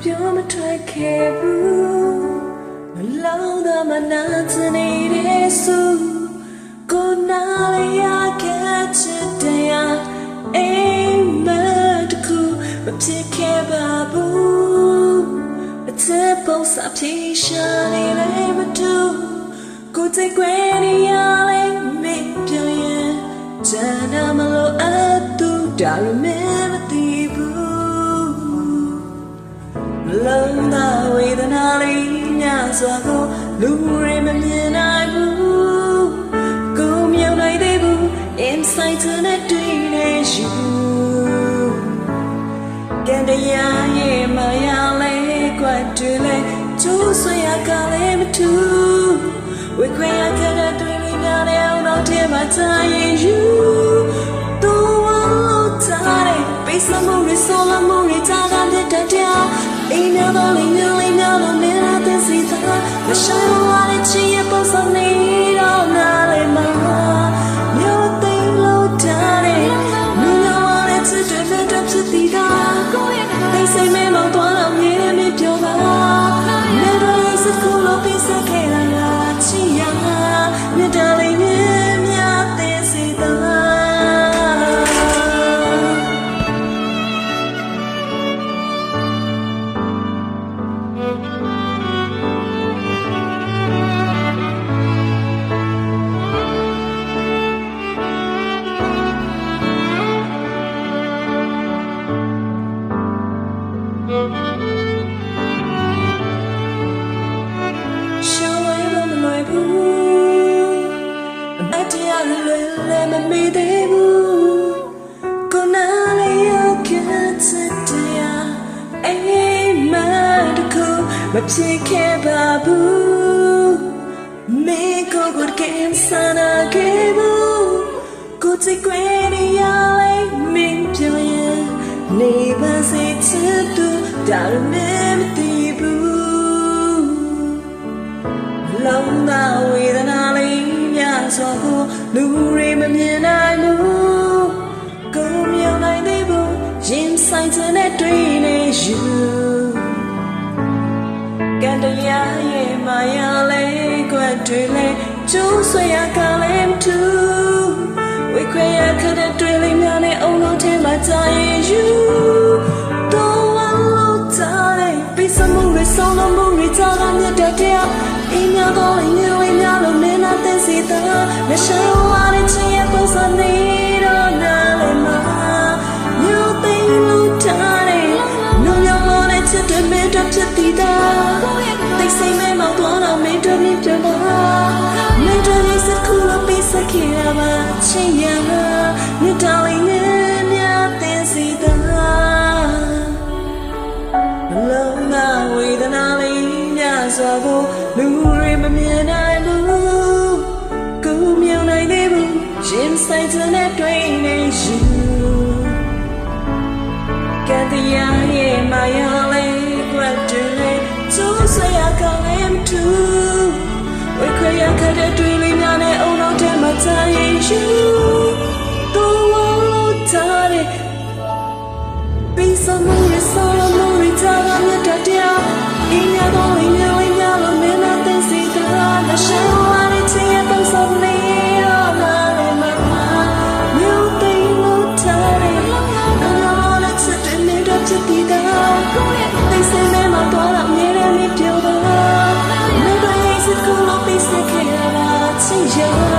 ပြောမထွက်ခဲ့ဘူးမလုံးသားမနာချင်နေတဲ့စုကိုနာလေးရခဲ့ချစ်တရားအိမ်မက်တခုမဖြစ်ခဲ့ပါဘူးအချစ်ပုံစံဖြေရှာနေလည်းမတူကိုယ်စိတ်ကွဲနေရလေမင်းပြောရင်ဂျန်နာမလို့အတူဒါရမမသိဘူးလုံးသားဝေဒနာလေးညစွာကိုလူတွေမမြင်နိုင်ဘူးကိုမြင်နိုင်သေးဘူး inside နဲ့တွေ့နေယူကန်တရားရဲ့မရလဲကွက်တွေလဲကျိုးဆွေရကလည်းမထူးဝေခွေရကတဲ့တွေ့နေကြတဲ့အောင်တော့ထဲမှာတိုင်းယူတော့ဝလို့ထားတယ်ပေးစမှုတွေဆိုလမှုတွေတာကတဲ့တရားအိမ်များတော့လေးမျိုးလေးများတော့မင်းလာတဲ့စီသားမရှာလို့ရတဲ့ချီရဲ့ပုံစံနေတော့နားလေမှာမျိုးသိမ်းလို့ထားတယ်လူများရတဲ့ချစ်တွေနဲ့တဖြစ်တည်တာသိစိတ်မဲမောင်သွားတော့မြဲမြဲပြောပါနေတော့ရဲ့စကူလို့ပြစခဲ့လာချီရမြတ်တော်လေးမြဲမြဲတဲ့စီသားမမေ့သေးဘူးကိုနာလေးရောက်ခဲ့တဲ့တရားအိမ်မက်တခုမဖြစ်ခဲ့ပါဘူးမေကိုကိုကင်းစနာခဲ့ဘူးကိုစိတ်ကွဲနေရလေမင်းပြောရင်နေပါစေချစ်သူဒါရမမသိဘူးလုံးသားဝေဒနာလေးများစွာကိုလူတွေမမြင်နိုင်ဘူးကိုမြင်နိုင်သေးဘူးရင်ဆိုင်တဲ့တွေ့နေယူကန်တရားရဲ့မာယာလေးကွက်တွေလဲကျိုးဆွေရကလည်းမထူးဝေခွေရခတဲ့တွေ့လေးများနဲ့အုံလုံးထဲမှာကြာရင်ယူတော့ဝလို့ထားတယ်ပေးစမှုတွေဆုံးလို့မှုတွေကြာတာမြတ်တရားအိမ်များတော့ညဝေးများလို့မင်းလာတဲ့စီသားမရှောင်းလာတဲ့ချီရဲ့ပုံစံနေတော့နားလေမှာမျိုးသိမ်းလို့ထားတယ်နုံရောင်လို့တဲ့ချစ်တွေမင်းတို့ဖြစ်တည်တာသိစိတ်မဲမောင်သွားတော့မင်းတို့မြင်ပြပါမင်းတို့ရဲ့စကူလို့ပေးစခဲ့ရပါချင်ရမြတ်တော်လေးနဲ့မြတ်တဲ့စီသားလုံးနာဝေဒနာလေးညစွာကိုလူတွေမမြင်နိုင်ဘူးကိုမြင်နိုင်သေးဘူးရင်ဆိုင်တဲ့တွေ့နေယူကန်တရားရဲ့မာယာလေးကွက်တွေကျိုးဆွေရကလည်းမထူးဝေခွေရခတဲ့တွေ့လေးများနဲ့အုံနောက်ထဲမှာတိုင်းယူတော့ဝလို့ထားတယ်ပေးစမှုရဆောလမှုရတာကမြတ်တရားအင်းရတော့လင်းရင်းရလို့မင်းနဲ့တဲ့စီသားမရှောင်းလာတဲ့ချစ်ရဲ့ပုံစံနေတော့လာတယ်မှာမျိုးသိမ်းလို့ထားတယ်အလားနဲ့ချစ်တဲ့နေတော့ချစ်တည်တာသိစိတ်နဲ့မတော်တော့မြဲတယ်မြပြောပါနေတော့ရဲ့စကူလို့ပြစခဲ့ရတာချစ်ရ